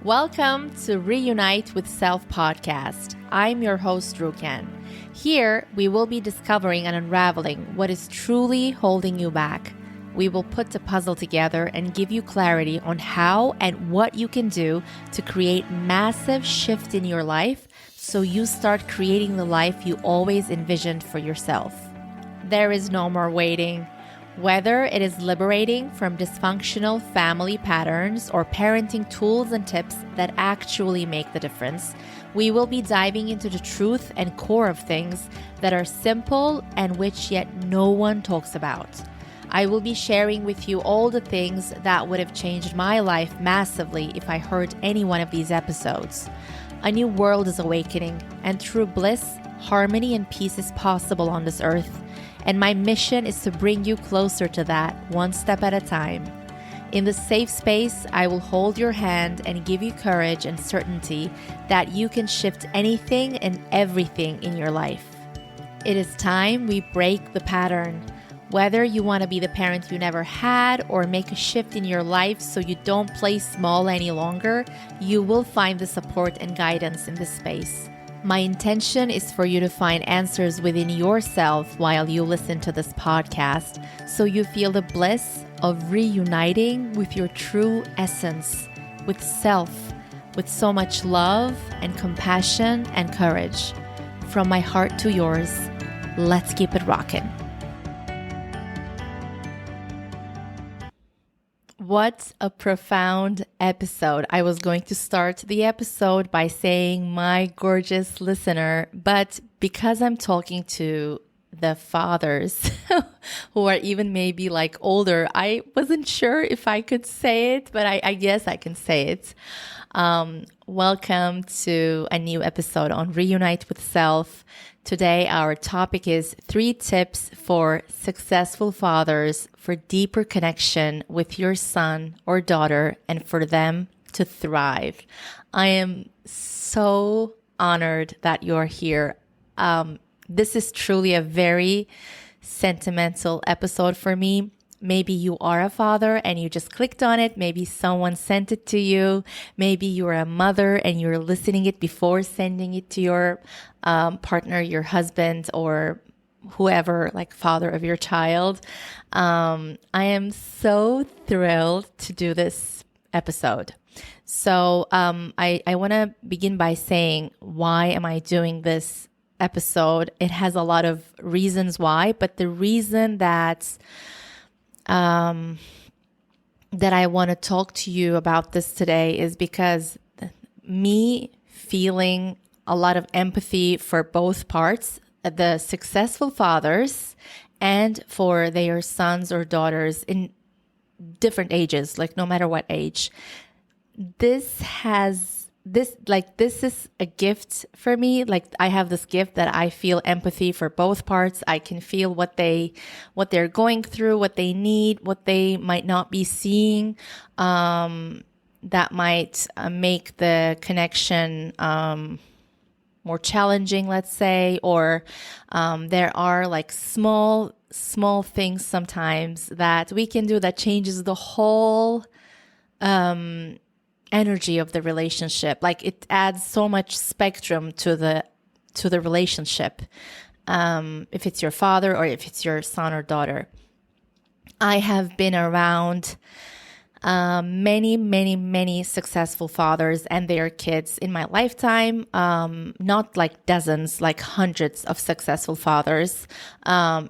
Welcome to Reunite with Self Podcast. I'm your host, Ruken. Here, we will be discovering and unraveling what is truly holding you back. We will put the puzzle together and give you clarity on how and what you can do to create massive shift in your life so you start creating the life you always envisioned for yourself. There is no more waiting. Whether it is liberating from dysfunctional family patterns or parenting tools and tips that actually make the difference, we will be diving into the truth and core of things that are simple and which yet no one talks about. I will be sharing with you all the things that would have changed my life massively if I heard any one of these episodes. A new world is awakening, and true bliss, harmony, and peace is possible on this earth. And my mission is to bring you closer to that, one step at a time. In this safe space, I will hold your hand and give you courage and certainty that you can shift anything and everything in your life. It is time we break the pattern. Whether you want to be the parent you never had or make a shift in your life so you don't play small any longer, you will find the support and guidance in this space. My intention is for you to find answers within yourself while you listen to this podcast, so you feel the bliss of reuniting with your true essence, with self, with so much love and compassion and courage. From my heart to yours, let's keep it rockin'. What a profound episode. I was going to start the episode by saying my gorgeous listener, but because I'm talking to the fathers who are even maybe like older, I wasn't sure if I could say it, but I guess I can say it. Welcome to a new episode on Reunite with Self. Today, our topic is 3 tips for successful fathers for deeper connection with your son or daughter and for them to thrive. I am so honored that you're here. This is truly a very sentimental episode for me. Maybe you are a father and you just clicked on it. Maybe someone sent it to you. Maybe you're a mother and you're listening it before sending it to your partner, your husband, or whoever, like father of your child. I am so thrilled to do this episode. So I want to begin by saying, why am I doing this episode? It has a lot of reasons why, but the reason that I want to talk to you about this today is because me feeling a lot of empathy for both parts, the successful fathers and for their sons or daughters in different ages, like no matter what age. This is a gift for me. Like I have this gift that I feel empathy for both parts. I can feel what they're going through, what they need, what they might not be seeing, that might make the connection more challenging, let's say, or there are like small things sometimes that we can do that changes the whole energy of the relationship. Like it adds so much spectrum to the relationship, if it's your father or if it's your son or daughter. I have been around many successful fathers and their kids in my lifetime, not like dozens, like hundreds of successful fathers from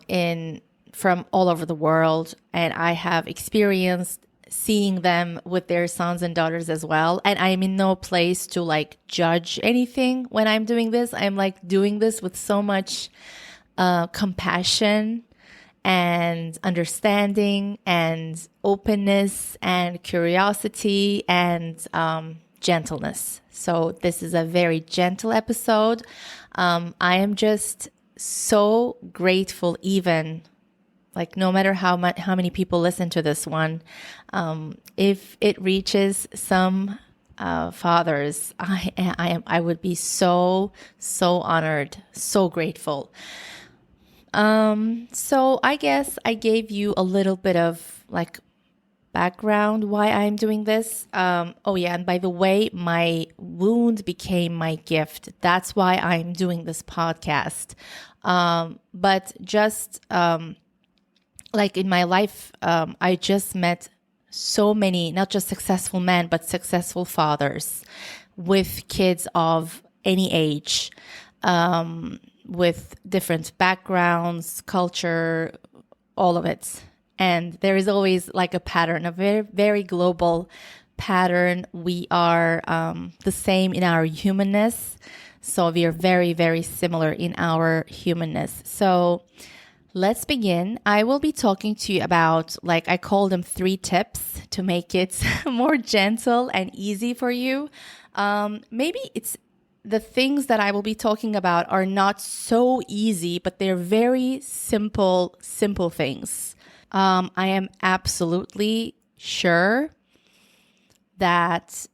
all over the world. And I have experienced seeing them with their sons and daughters as well. And I'm in no place to like judge anything when I'm doing this. I'm like doing this with so much compassion and understanding and openness and curiosity and gentleness. So this is a very gentle episode. I am just so grateful, even like no matter how many people listen to this one, if it reaches some fathers, I would be so honored, so grateful. So I guess I gave you a little bit of like background why I'm doing this. And by the way, my wound became my gift. That's why I'm doing this podcast. But just like in my life, I just met so many, not just successful men, but successful fathers with kids of any age, with different backgrounds, culture, all of it. And there is always like a pattern, a very, very global pattern. We are the same in our humanness. So we are very, very similar in our humanness. So let's begin. I will be talking to you about, like I call them 3 tips to make it more gentle and easy for you. Maybe it's the things that I will be talking about are not so easy, but they're very simple things. I am absolutely sure that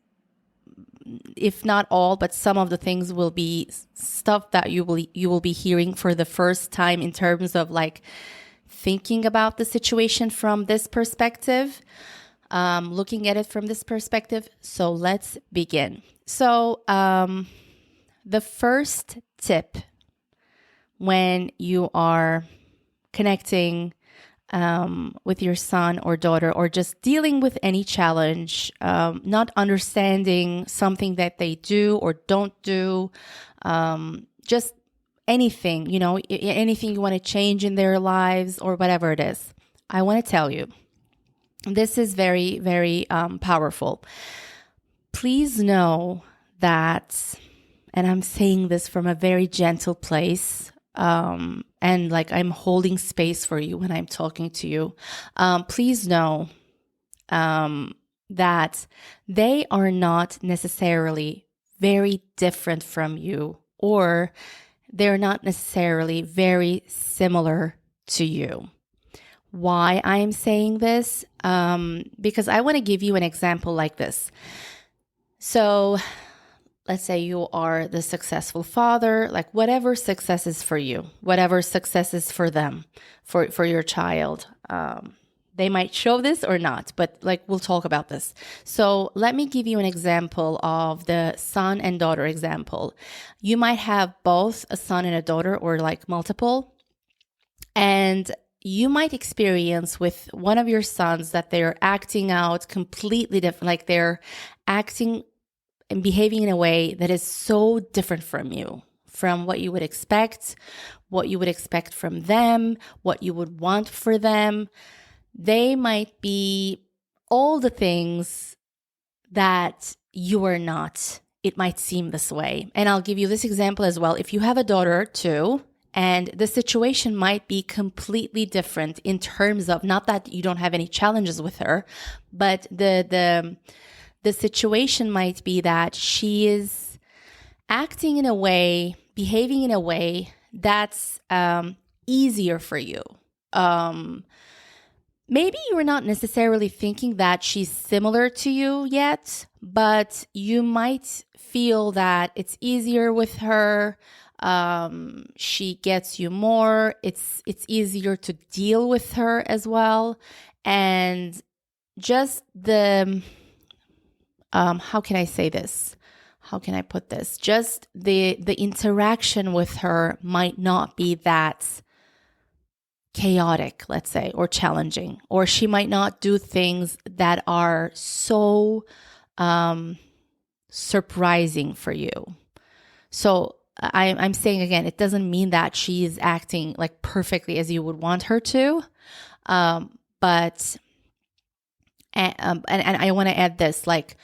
if not all, but some of the things will be stuff that you will be hearing for the first time in terms of like thinking about the situation from this perspective, looking at it from this perspective. So let's begin. So the first tip when you are connecting with your son or daughter, or just dealing with any challenge, not understanding something that they do or don't do, just anything, anything you want to change in their lives or whatever it is. I want to tell you, this is very, very powerful. Please know that, and I'm saying this from a very gentle place, and like I'm holding space for you when I'm talking to you. Please know that they are not necessarily very different from you, or they're not necessarily very similar to you. Why I'm saying this? Because I want to give you an example like this. So let's say you are the successful father, like whatever success is for you, whatever success is for them, for your child. They might show this or not, but like we'll talk about this. So let me give you an example of the son and daughter example. You might have both a son and a daughter, or like multiple, and you might experience with one of your sons that they're acting out completely different, like they're acting and behaving in a way that is so different from you, from what you would expect from them, what you would want for them. They might be all the things that you are not. It might seem this way. And I'll give you this example as well. If you have a daughter too, and the situation might be completely different in terms of, not that you don't have any challenges with her, but the situation might be that she is acting in a way, behaving in a way that's easier for you. Maybe you're not necessarily thinking that she's similar to you yet, but you might feel that it's easier with her. She gets you more. It's easier to deal with her as well. And just the how can I say this? How can I put this? Just the interaction with her might not be that chaotic, let's say, or challenging, or she might not do things that are so surprising for you. So I'm saying again, it doesn't mean that she's acting like perfectly as you would want her to, but and I want to add this, like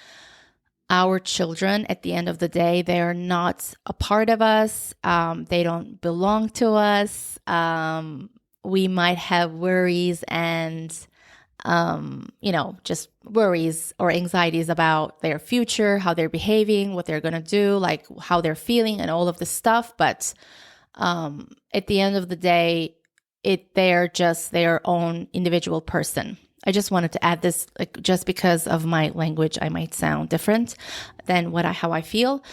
our children, at the end of the day, they are not a part of us. They don't belong to us. We might have worries and, just worries or anxieties about their future, how they're behaving, what they're going to do, like how they're feeling and all of this stuff. But at the end of the day, they're just their own individual person. I just wanted to add this, like, just because of my language, I might sound different than how I feel.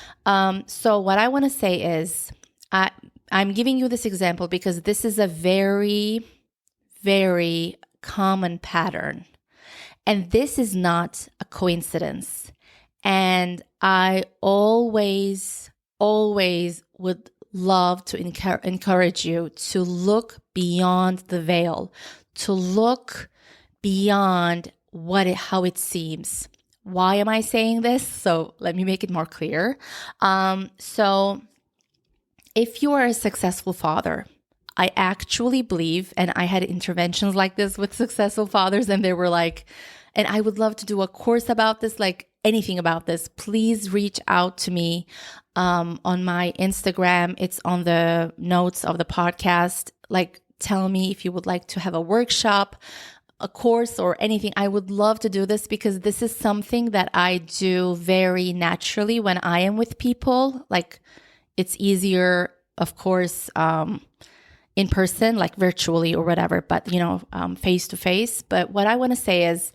So what I want to say is, I'm giving you this example because this is a very, very common pattern. And this is not a coincidence. And I always would love to encourage you to look beyond the veil, to look beyond how it seems. Why am I saying this? So let me make it more clear. So if you are a successful father, I actually believe, and I had interventions like this with successful fathers, and they were like, and I would love to do a course about this, like anything about this, please reach out to me on my Instagram. It's on the notes of the podcast. Like, tell me if you would like to have a workshop, a course, or anything. I would love to do this because this is something that I do very naturally when I am with people. Like, it's easier, of course, in person, like virtually or whatever, but face to face. But what I want to say is,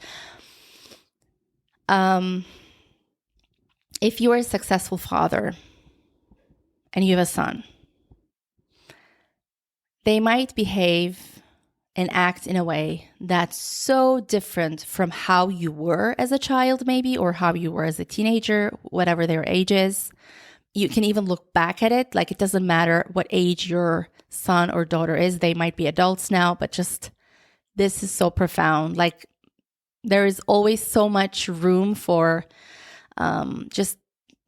if you are a successful father and you have a son, they might behave and act in a way that's so different from how you were as a child, maybe, or how you were as a teenager, whatever their age is. You can even look back at it. Like, it doesn't matter what age your son or daughter is. They might be adults now, but just this is so profound. Like, there is always so much room for just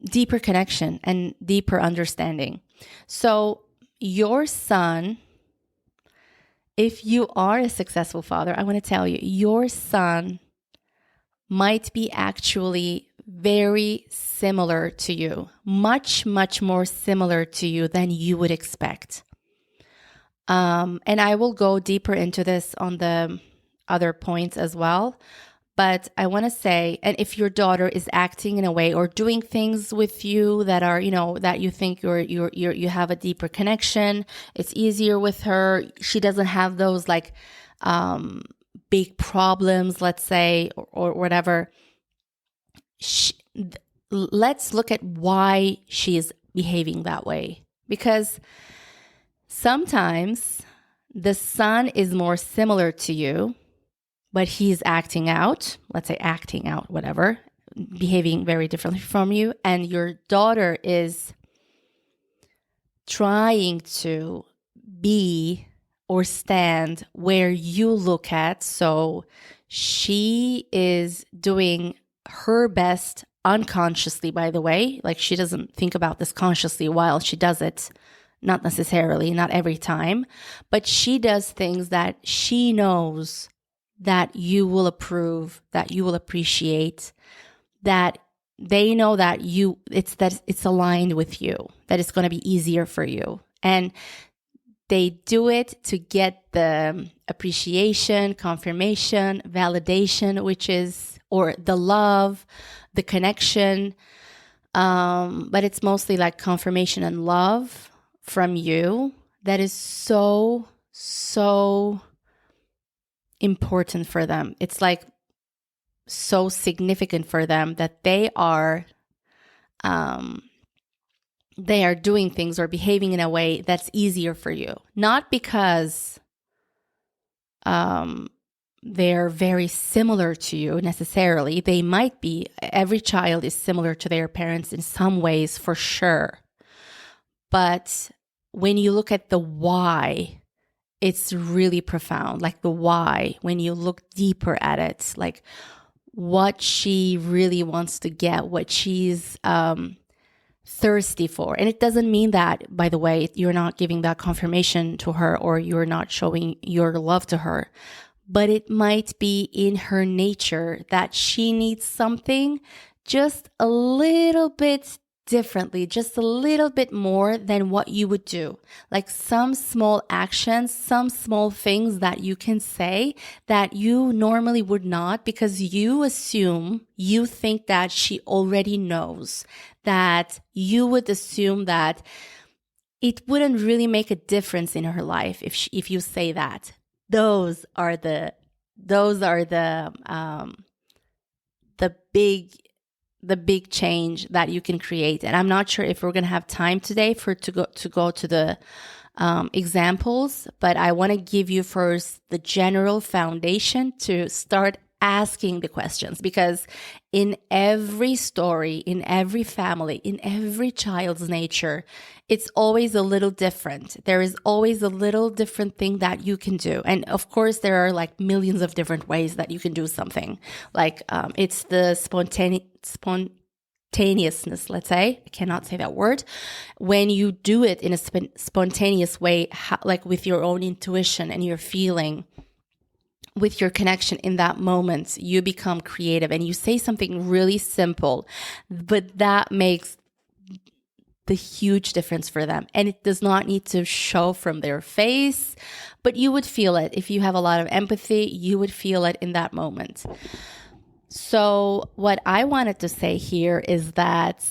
deeper connection and deeper understanding. So your son, if you are a successful father, I want to tell you, your son might be actually very similar to you, much, much more similar to you than you would expect. And I will go deeper into this on the other points as well. But I want to say, and if your daughter is acting in a way or doing things with you that are, that you think you have a deeper connection, it's easier with her. She doesn't have those like big problems, let's say, or whatever. Let's look at why she is behaving that way. Because sometimes the son is more similar to you, but he's acting out, let's say acting out, whatever, behaving very differently from you. And your daughter is trying to be or stand where you look at. So she is doing her best unconsciously, by the way. Like, she doesn't think about this consciously while she does it. Not necessarily, not every time. But she does things that she knows that you will approve, that you will appreciate, that they know that it's aligned with you, that it's going to be easier for you. And they do it to get the appreciation, confirmation, validation, or the love, the connection. But it's mostly like confirmation and love from you that is so, so important for them. It's like so significant for them that they are doing things or behaving in a way that's easier for you. Not because they're very similar to you necessarily. They might be. Every child is similar to their parents in some ways, for sure. But when you look at the why, it's really profound. Like the why, when you look deeper at it, like what she really wants to get, what she's thirsty for. And it doesn't mean that, by the way, you're not giving that confirmation to her or you're not showing your love to her. But it might be in her nature that she needs something just a little bit differently, just a little bit more than what you would do. Like some small actions, some small things that you can say that you normally would not, because you think that she already knows, that you would assume that it wouldn't really make a difference in her life if you say that. Those are the big change that you can create. And I'm not sure if we're going to have time today to go to the examples, but I want to give you first the general foundation to start asking the questions, because in every story, in every family, in every child's nature, it's always a little different. There is always a little different thing that you can do. And of course, there are like millions of different ways that you can do something. Like it's the spontaneousness, let's say. I cannot say that word. When you do it in a spontaneous way, like with your own intuition and your feeling, with your connection in that moment, you become creative and you say something really simple, but that makes the huge difference for them. And it does not need to show from their face, but you would feel it. If you have a lot of empathy, you would feel it in that moment. So what I wanted to say here is that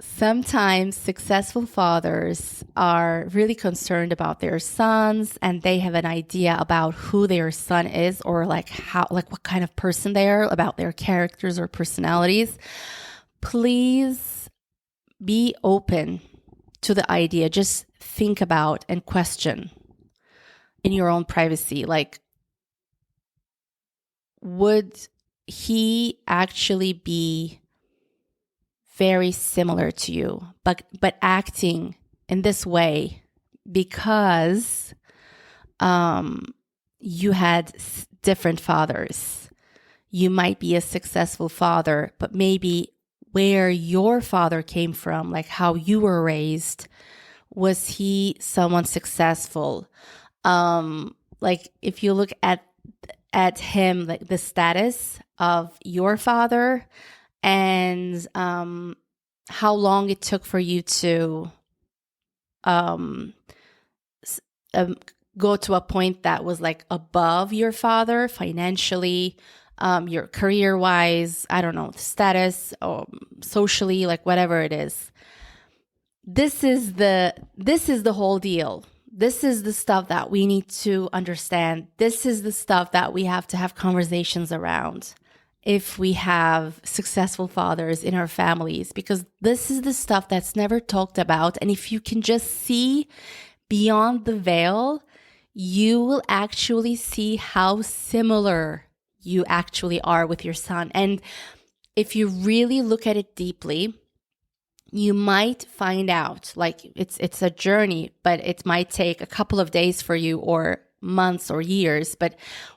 sometimes successful fathers are really concerned about their sons, and they have an idea about who their son is, or like what kind of person they are, about their characters or personalities. Please be open to the idea. Just think about and question in your own privacy. Like, would he actually be very similar to you, but acting in this way because you had different fathers? You might be a successful father, but maybe where your father came from, like how you were raised, was he someone successful? Like if you look at him, like the status of your father, and how long it took for you to go to a point that was like above your father financially, your career-wise, I don't know, status, or socially, like whatever it is. This is the whole deal. This is the stuff that we need to understand. This is the stuff that we have to have conversations around if we have successful fathers in our families, because this is the stuff that's never talked about. And if you can just see beyond the veil, you will actually see how similar you actually are with your son. And if you really look at it deeply, you might find out, like it's a journey, but it might take a couple of days for you, or months or years. But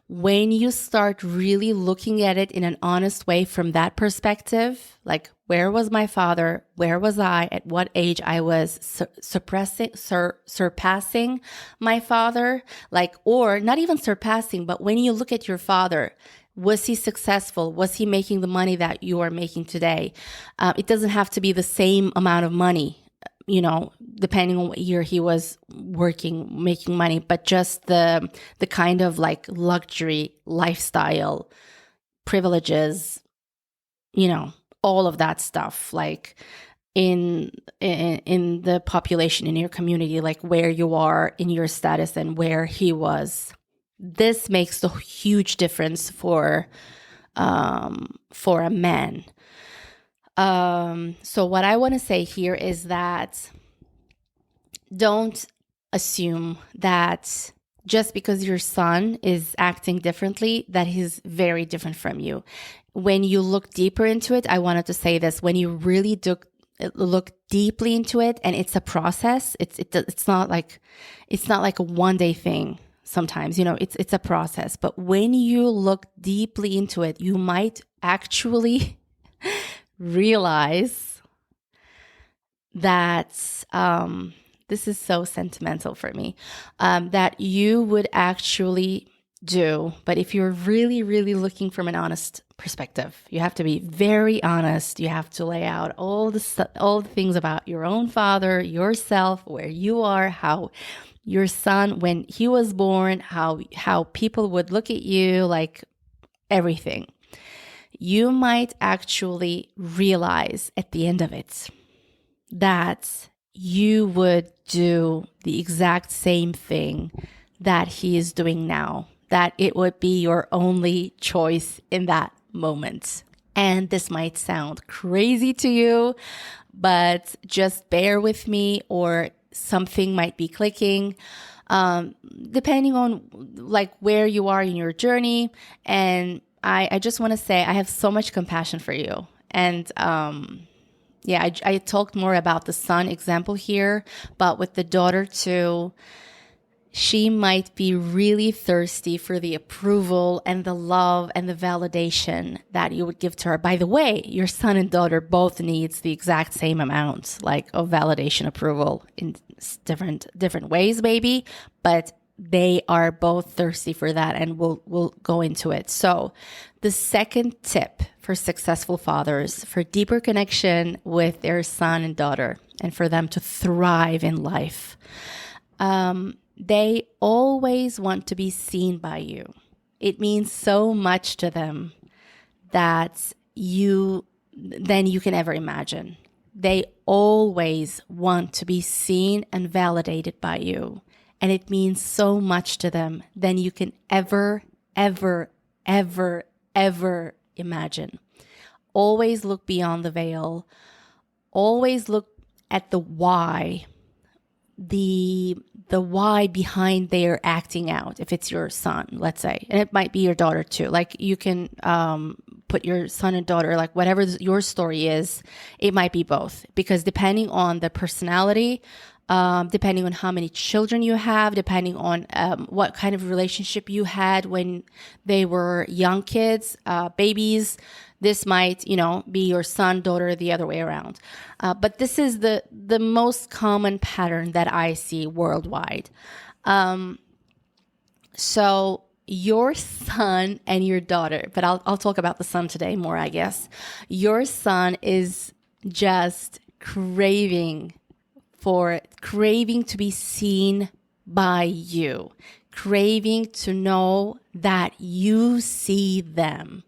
when you start really looking at it in an honest way from that perspective, like where was my father? Where was I? At what age I was surpassing my father? Like, or not even surpassing, but when you look at your father, was he successful? Was he making the money that you are making today? It doesn't have to be the same amount of money, you know, depending on what year he was working, making money, but just the kind of like luxury lifestyle, privileges, you know, all of that stuff, like in the population, in your community, like where you are in your status and where he was. This makes a huge difference for a man. So what I want to say here is that don't assume that just because your son is acting differently, that he's very different from you. When you look deeper into it, I wanted to say this, when you really look deeply into it, and it's a process, it's not like a one-day thing. Sometimes, you know, it's a process, but when you look deeply into it, you might actually realize that this is so sentimental for me, that you would actually do. But if you're really, really looking from an honest perspective, you have to be very honest. You have to lay out all the things about your own father, yourself, where you are, how your son, when he was born, how people would look at you, like everything. You might actually realize at the end of it that you would do the exact same thing that he is doing now, that it would be your only choice in that moment. And this might sound crazy to you, but just bear with me, or something might be clicking, depending on like where you are in your journey. And I just want to say I have so much compassion for you. And I talked more about the son example here, but with the daughter too, she might be really thirsty for the approval and the love and the validation that you would give to her. By the way, your son and daughter both needs the exact same amount, like, of validation, approval in different ways, maybe, but they are both thirsty for that, and we'll go into it. So the second tip for successful fathers, for deeper connection with their son and daughter, and for them to thrive in life, they always want to be seen by you. It means so much to them than you can ever imagine. They always want to be seen and validated by you. And it means so much to them than you can ever, ever, ever, ever imagine. Always look beyond the veil. Always look at the why. The why behind their acting out, if it's your son, let's say, and it might be your daughter too. Like, you can put your son and daughter, like, whatever your story is, it might be both, because depending on the personality, depending on how many children you have, depending on what kind of relationship you had when they were young kids, babies, this might, be your son, daughter, the other way around. But this is the most common pattern that I see worldwide. So your son and your daughter, but I'll talk about the son today more, I guess. Your son is just craving to be seen by you, craving to know that you see them.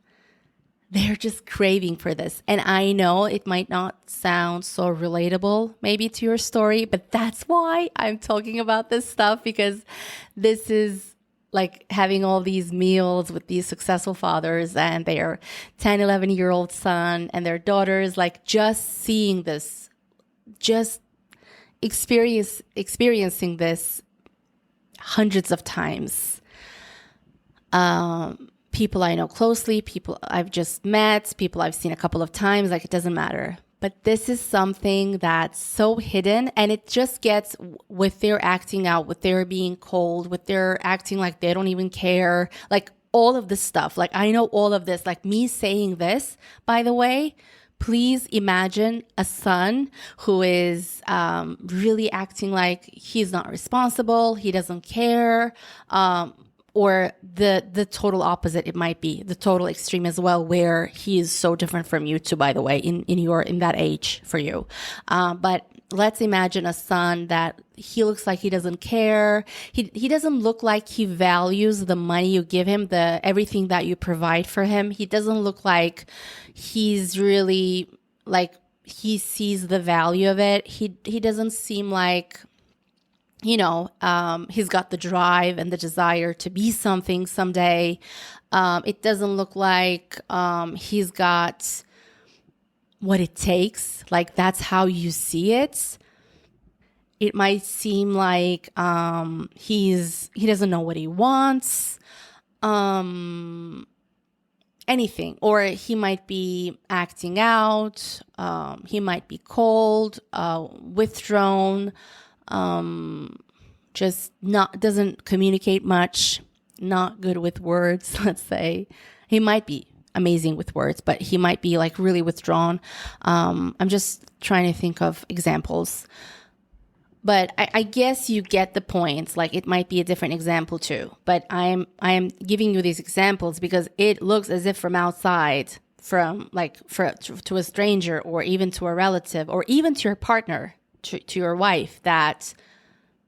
They're just craving for this. And I know it might not sound so relatable maybe to your story, but that's why I'm talking about this stuff, because this is like having all these meals with these successful fathers and their 10, 11-year-old son and their daughters, like, just seeing this, just experiencing this hundreds of times. People I know closely, people I've just met, people I've seen a couple of times, like, it doesn't matter. But this is something that's so hidden, and it just gets with their acting out, with their being cold, with their acting like they don't even care, like, all of this stuff. Like, I know all of this, like, me saying this, by the way, please imagine a son who is really acting like he's not responsible, he doesn't care, or the total opposite. It might be the total extreme as well, where he is so different from you too, by the way, in that age for you. But let's imagine a son that he looks like he doesn't care. He doesn't look like he values the money you give him, everything that you provide for him. He doesn't look like he's really, like, he sees the value of it. He doesn't seem like, he's got the drive and the desire to be something someday. It doesn't look like he's got what it takes. Like, that's how you see it. It might seem like he doesn't know what he wants. Anything. Or he might be acting out. He might be cold, withdrawn. Just doesn't communicate much, not good with words, let's say. He might be amazing with words, but he might be, like, really withdrawn. I'm just trying to think of examples. But I guess you get the point. Like, it might be a different example too. But I am giving you these examples because it looks as if from outside, to a stranger, or even to a relative, or even to your partner, to your wife, that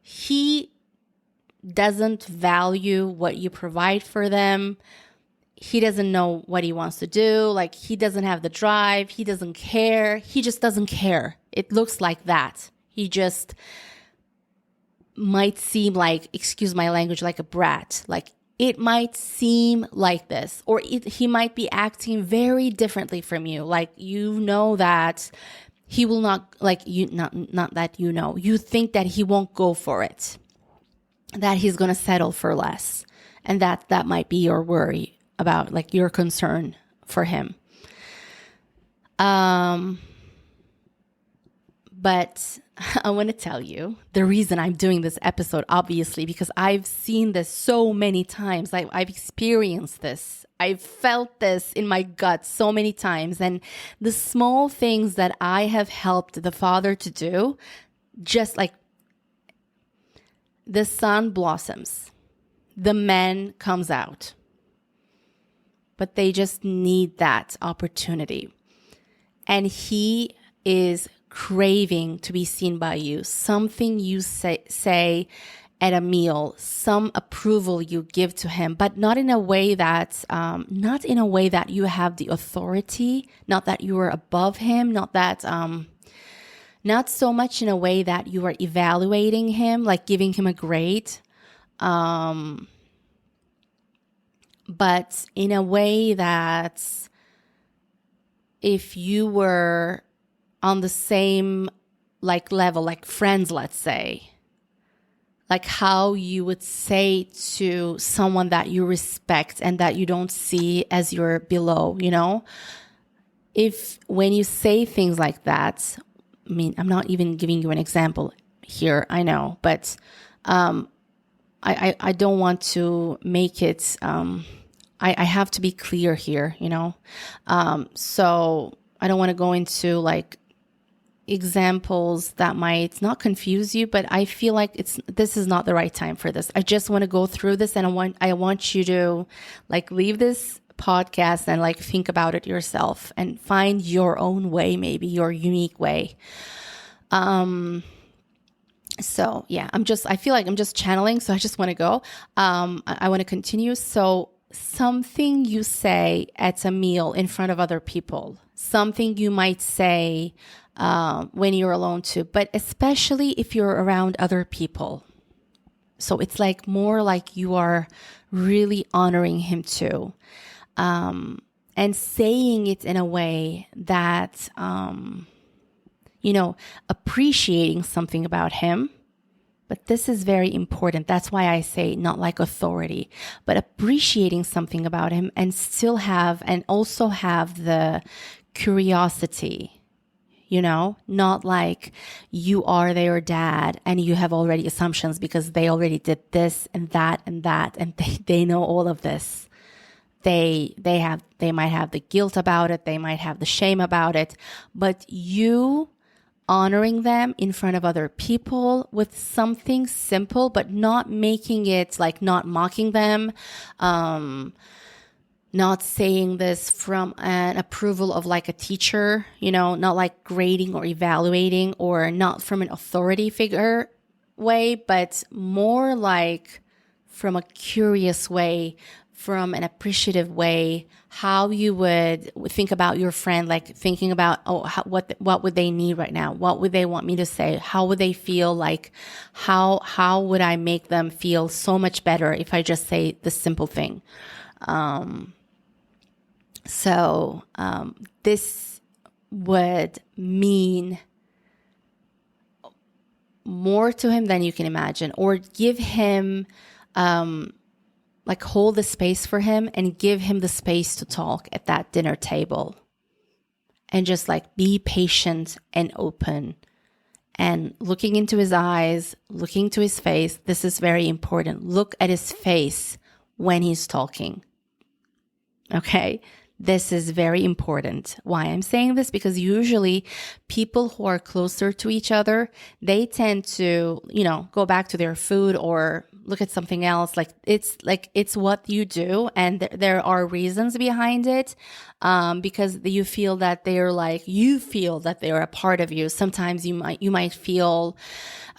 he doesn't value what you provide for them. He doesn't know what he wants to do. Like, he doesn't have the drive. He doesn't care. He just doesn't care. It looks like that. He just might seem like, excuse my language, like a brat. Like, it might seem like this. Or he might be acting very differently from you. Like, that he will not, like, not that you think that he won't go for it, that he's going to settle for less. And that might be your worry about like your concern for him. But I want to tell you the reason I'm doing this episode, obviously, because I've seen this so many times. I've experienced this. I've felt this in my gut so many times. And the small things that I have helped the father to do, just like the sun blossoms, the man comes out. But they just need that opportunity. And he is craving to be seen by you. Something you say at a meal, some approval you give to him, but not in a way that you have the authority, not that you are above him, not so much in a way that you are evaluating him, like giving him a grade, but in a way that if you were on the same like level, like friends, let's say, like how you would say to someone that you respect and that you don't see as you're below, you know? If when you say things like that, I mean, I'm not even giving you an example here, I know, but I don't want to make it, I have to be clear here, you know? So I don't want to go into like examples that might not confuse you, but I feel like this is not the right time for this. I just want to go through this, and I want you to like leave this podcast and like think about it yourself and find your own way, maybe your unique way. So yeah, I feel like I'm just channeling, so I just want to go. I want to continue. So something you say at a meal in front of other people, something you might say when you're alone too, but especially if you're around other people. So it's like more like you are really honoring him too. And saying it in a way that, appreciating something about him. But this is very important. That's why I say not like authority, but appreciating something about him and also have the curiosity, not like you are their dad and you have already assumptions because they already did this and that and that, and they know all of this. They might have the guilt about it. They might have the shame about it, but you honoring them in front of other people with something simple, but not making it like not mocking them, not saying this from an approval of like a teacher, not like grading or evaluating, or not from an authority figure way, but more like from a curious way, from an appreciative way, how you would think about your friend, like thinking about, what would they need right now? What would they want me to say? How would they feel? Like, how would I make them feel so much better if I just say the simple thing? So this would mean more to him than you can imagine, or give him, like hold the space for him and give him the space to talk at that dinner table, and just like be patient and open and looking into his eyes, looking to his face. This is very important. Look at his face when he's talking. Okay. This is very important. Why I'm saying this? Because usually people who are closer to each other, they tend to, go back to their food or look at something else. It's what you do. And there are reasons behind it. Because you feel that they're a part of you. Sometimes you might feel,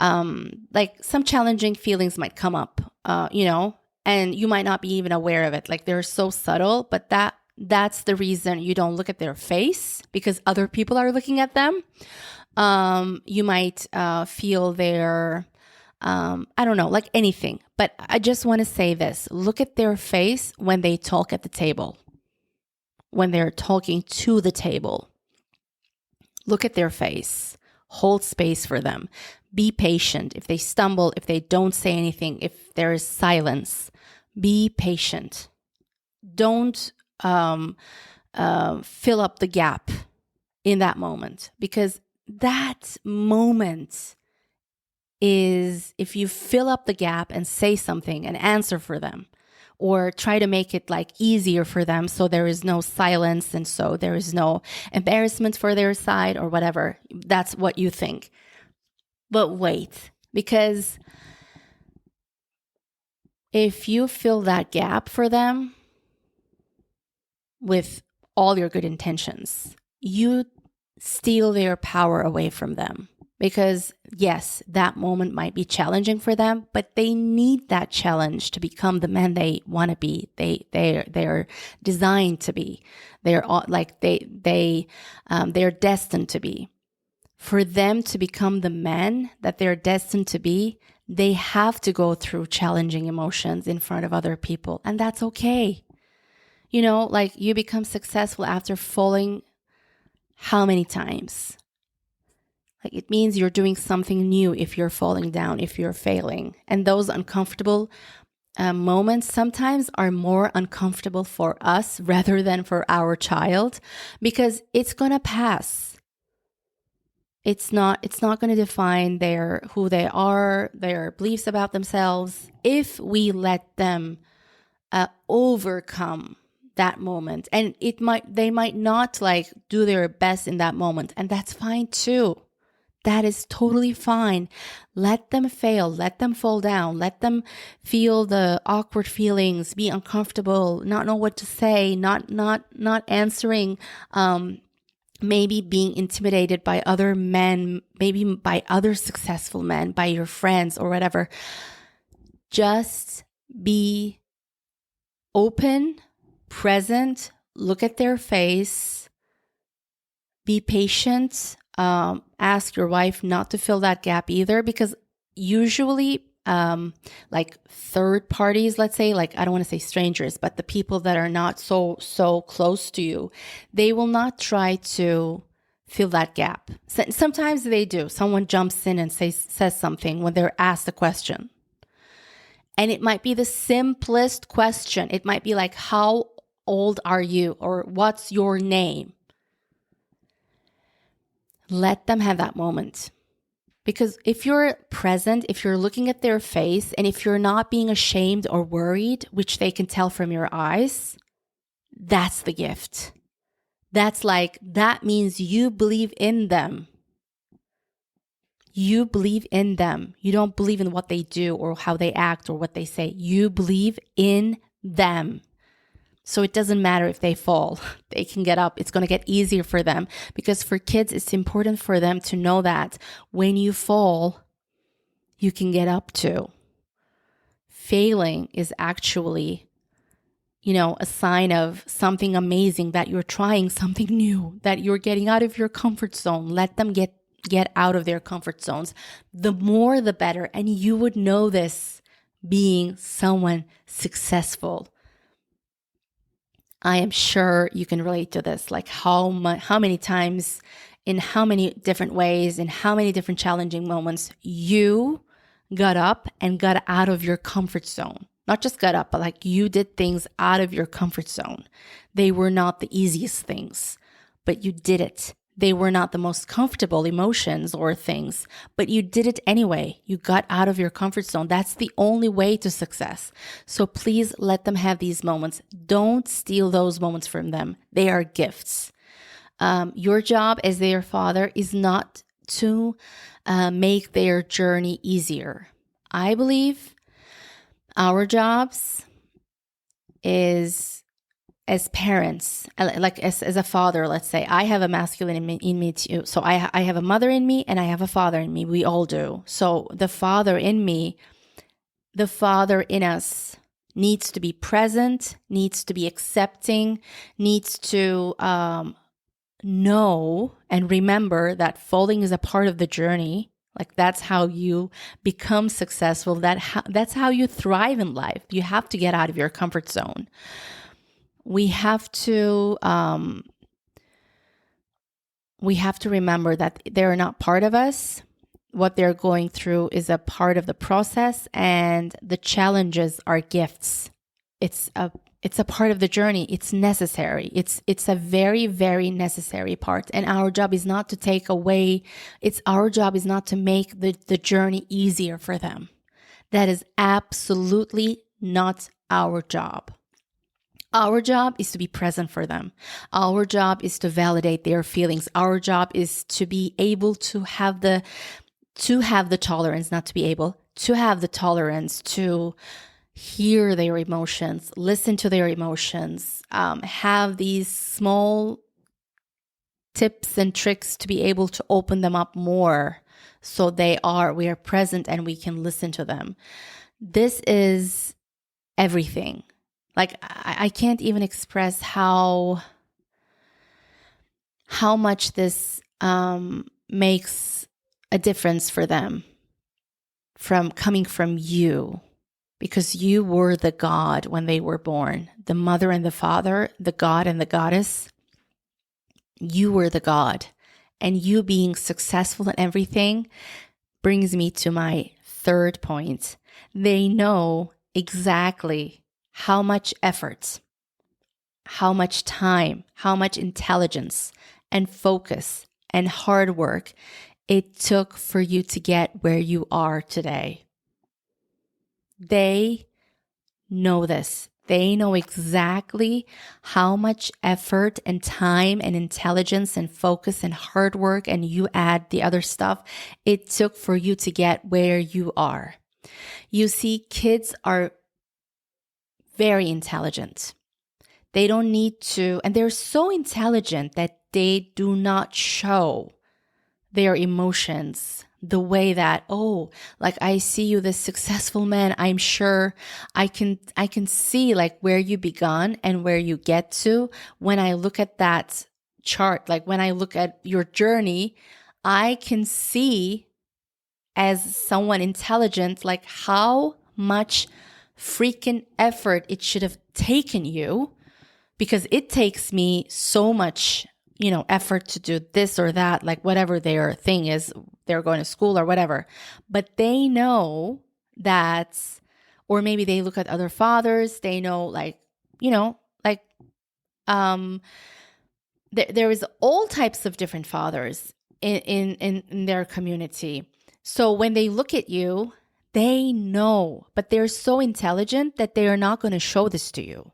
like some challenging feelings might come up, and you might not be even aware of it. Like they're so subtle, but that's the reason you don't look at their face, because other people are looking at them. You might feel their, I don't know, like anything. But I just want to say this. Look at their face when they talk at the table, when they're talking to the table. Look at their face. Hold space for them. Be patient. If they stumble, if they don't say anything, if there is silence, be patient. don't fill up the gap in that moment, because that moment is, if you fill up the gap and say something and answer for them, or try to make it like easier for them, so there is no silence and so there is no embarrassment for their side or whatever, that's what you think. But wait, because if you fill that gap for them with all your good intentions, you steal their power away from them. Because yes, that moment might be challenging for them, but they need that challenge to become the men they want to be. They're designed to be. They're destined to be. For them to become the men that they're destined to be, they have to go through challenging emotions in front of other people, and that's okay. You know, like, you become successful after falling how many times? Like, it means you're doing something new if you're falling down, if you're failing. And those uncomfortable moments sometimes are more uncomfortable for us rather than for our child, because it's going to pass. It's not going to define who they are, their beliefs about themselves, if we let them overcome that moment. And they might not like do their best in that moment, and that's fine too. That is totally fine. Let them fail, let them fall down, let them feel the awkward feelings, be uncomfortable, not know what to say, not answering, maybe being intimidated by other men, maybe by other successful men, by your friends or whatever. Just be open, present, look at their face, be patient. Ask your wife not to fill that gap either, because usually like third parties, let's say, like, I don't want to say strangers, but the people that are not so close to you, they will not try to fill that gap. Sometimes they do. Someone jumps in and says something when they're asked a question. And it might be the simplest question. It might be like, how old are you? Or what's your name? Let them have that moment. Because if you're present, if you're looking at their face, and if you're not being ashamed or worried, which they can tell from your eyes, that's the gift. That means you believe in them. You believe in them. You don't believe in what they do or how they act or what they say. You believe in them. So it doesn't matter if they fall. They can get up. It's going to get easier for them, because for kids, it's important for them to know that when you fall, you can get up too. Failing is actually, a sign of something amazing, that you're trying something new, that you're getting out of your comfort zone. Let them get out of their comfort zones. The more, the better. And you would know this being someone successful. I am sure you can relate to this, like how many times, in how many different ways, in how many different challenging moments you got up and got out of your comfort zone. Not just got up, but like you did things out of your comfort zone. They were not the easiest things, but you did it. They were not the most comfortable emotions or things, but you did it anyway. You got out of your comfort zone. That's the only way to success. So please let them have these moments. Don't steal those moments from them. They are gifts. Your job as their father is not to make their journey easier. I believe our jobs is, as parents, like as a father, let's say, I have a masculine in me too. So I have a mother in me and I have a father in me. We all do. So the father in me, the father in us needs to be present, needs to be accepting, needs to know and remember that falling is a part of the journey. Like, that's how you become successful. That's how you thrive in life. You have to get out of your comfort zone. We have to remember that they're not part of us. What they're going through is a part of the process, and the challenges are gifts. It's a It's a part of the journey. It's necessary. It's a very, very necessary part. And our job is not to take away, our job is not to make the journey easier for them. That is absolutely not our job. Our job is to be present for them. Our job is to validate their feelings. Our job is to be able to have the tolerance, not to be able, to have the tolerance to hear their emotions, listen to their emotions, have these small tips and tricks to be able to open them up more so we are present and we can listen to them. This is everything. Like, I can't even express how much this makes a difference for them coming from you. Because you were the God when they were born, the mother and the father, the God and the goddess. You were the God. And you being successful in everything brings me to my third point. They know exactly how much effort, how much time, how much intelligence and focus and hard work it took for you to get where you are today. They know this. They know exactly how much effort and time and intelligence and focus and hard work, and you add the other stuff, it took for you to get where you are. You see, kids are very intelligent. They don't need to, and they're so intelligent that they do not show their emotions the way that, like, I see you, this successful man, I'm sure I can see like where you begun and where you get to. When I look at that chart, like when I look at your journey, I can see as someone intelligent, like how much freaking effort it should have taken you, because it takes me so much effort to do this or that, like whatever their thing is, they're going to school or whatever. But they know that, or maybe they look at other fathers, they know there is all types of different fathers in their community. So when they look at you, they know, but they're so intelligent that they are not going to show this to you,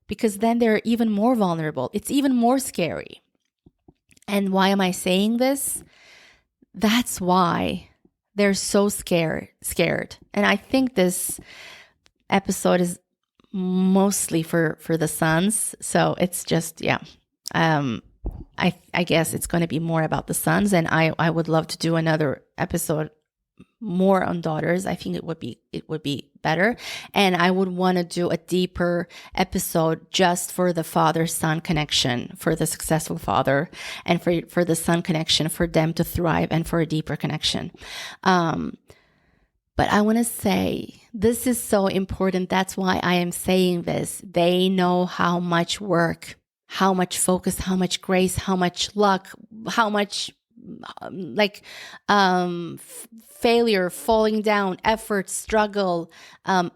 because then they're even more vulnerable. It's even more scary. And why am I saying this? That's why they're so scared. And I think this episode is mostly for the sons. So it's just, I guess it's going to be more about the sons. And I would love to do another episode more on daughters. I think it would be better. And I would want to do a deeper episode just for the father-son connection, for the successful father, and for the son connection, for them to thrive, and for a deeper connection. But I want to say this is so important. That's why I am saying this. They know how much work, how much focus, how much grace, how much luck, how much failure, falling down, effort, struggle,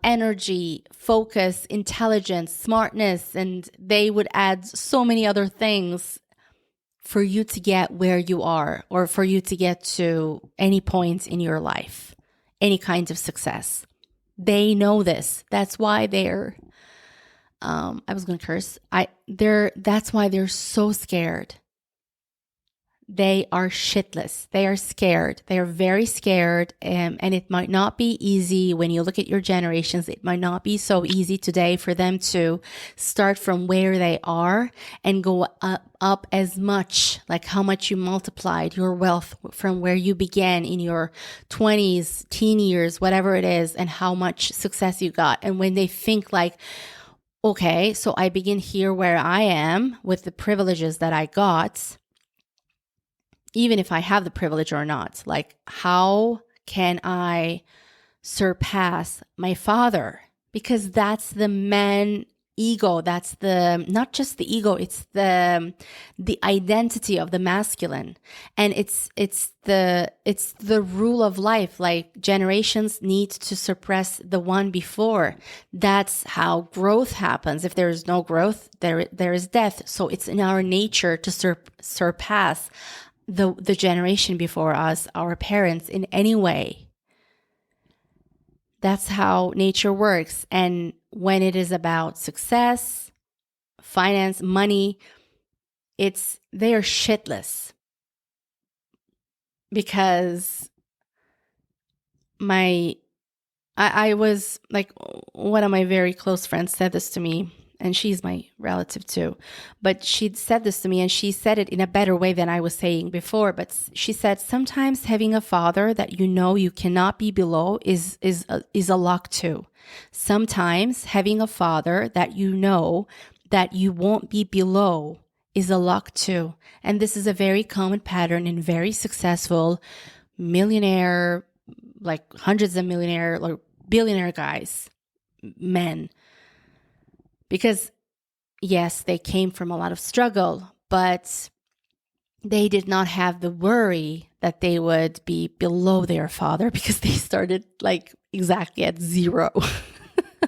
energy, focus, intelligence, smartness, and they would add so many other things for you to get where you are, or for you to get to any point in your life, any kind of success. They know this. That's why they're I was going to curse. That's why they're so scared. They are shitless. They are scared. They are very scared. And it might not be easy when you look at your generations. It might not be so easy today for them to start from where they are and go up as much, like how much you multiplied your wealth from where you began in your 20s, teen years, whatever it is, and how much success you got. And when they think like, okay, so I begin here where I am with the privileges that I got, even if I have the privilege or not, like how can I surpass my father? Because that's the man ego. That's not just the ego, it's the identity of the masculine. And it's the rule of life. Like generations need to suppress the one before. That's how growth happens. If there is no growth, there is death. So it's in our nature to surpass the generation before us, our parents, in any way. That's how nature works. And when it is about success, finance, money, they are shitless. Because I was like, one of my very close friends said this to me, and she's my relative too. But she said this to me, and she said it in a better way than I was saying before. But she said, sometimes having a father that you know you cannot be below is a luck too. Sometimes having a father that you know that you won't be below is a luck too. And this is a very common pattern in very successful millionaire, like hundreds of millionaire or billionaire guys, men. Because yes, they came from a lot of struggle, but they did not have the worry that they would be below their father, because they started like exactly at zero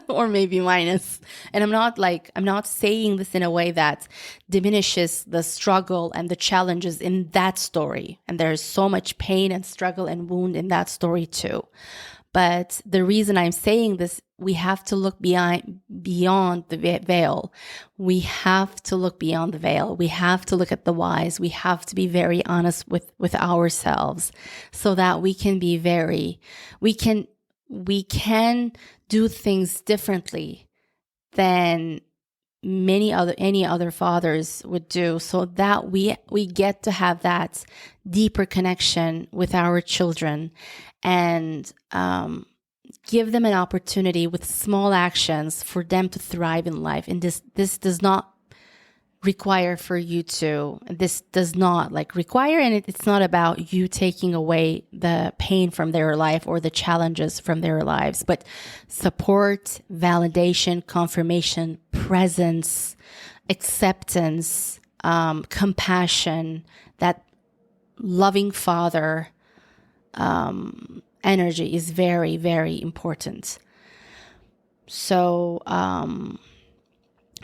or maybe minus. And I'm not saying this in a way that diminishes the struggle and the challenges in that story. And there's so much pain and struggle and wound in that story too. But the reason I'm saying this, we have to look beyond the veil. We have to look beyond the veil. We have to look at the whys. We have to be very honest with ourselves, so that we can do things differently than any other fathers would do, so that we get to have that deeper connection with our children, and give them an opportunity with small actions for them to thrive in life. And this does not require and it's not about you taking away the pain from their life or the challenges from their lives, but support, validation, confirmation, presence, acceptance, compassion, that loving father energy is very, very important. So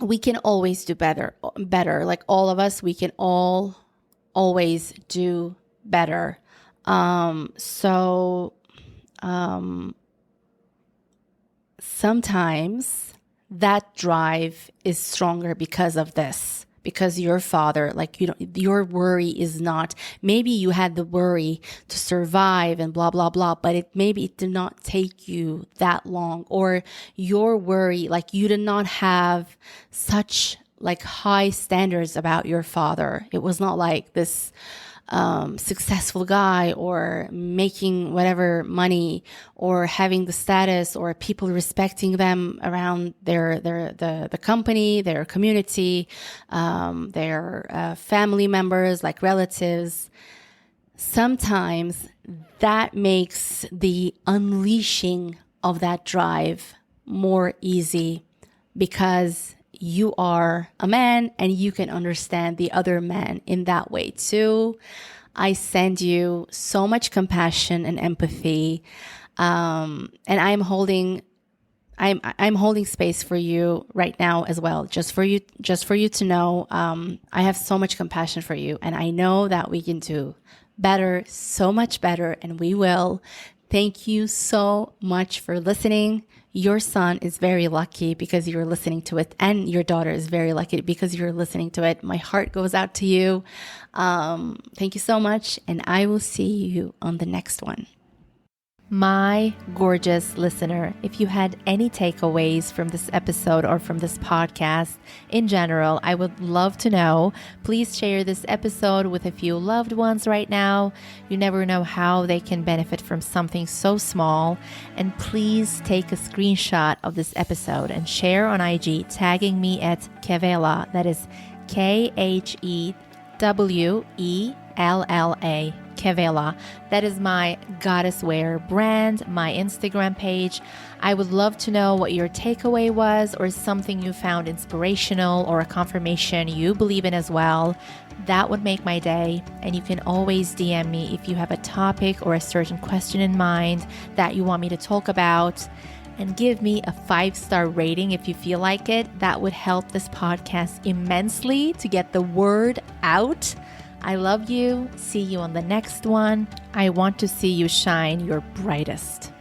we can always do better. Like all of us, we can always do better. Sometimes that drive is stronger because of this. Because your father, your worry is not, maybe you had the worry to survive and blah, blah, blah, but maybe it did not take you that long. Or your worry, you did not have such high standards about your father. It was not like this successful guy, or making whatever money, or having the status, or people respecting them around the company, their community, their family members, like relatives. Sometimes that makes the unleashing of that drive more easy, because you are a man and you can understand the other man in that way too. I send you so much compassion and empathy, and I'm holding space for you right now as well, just for you to know. I have so much compassion for you, and I know that we can do better, so much better, and we will. Thank you so much for listening. Your son is very lucky because you're listening to it, and your daughter is very lucky because you're listening to it. My heart goes out to you. Thank you so much, and I will see you on the next one. My gorgeous listener, if you had any takeaways from this episode or from this podcast in general, I would love to know. Please share this episode with a few loved ones right now. You never know how they can benefit from something so small. And please take a screenshot of this episode and share on IG, tagging me at Khewella. That is Khewella. Kevela. That is my goddess wear brand, my Instagram page. I would love to know what your takeaway was, or something you found inspirational, or a confirmation you believe in as well. That would make my day. And you can always DM me if you have a topic or a certain question in mind that you want me to talk about. And give me a 5-star rating if you feel like it. That would help this podcast immensely to get the word out. I love you. See you on the next one. I want to see you shine your brightest.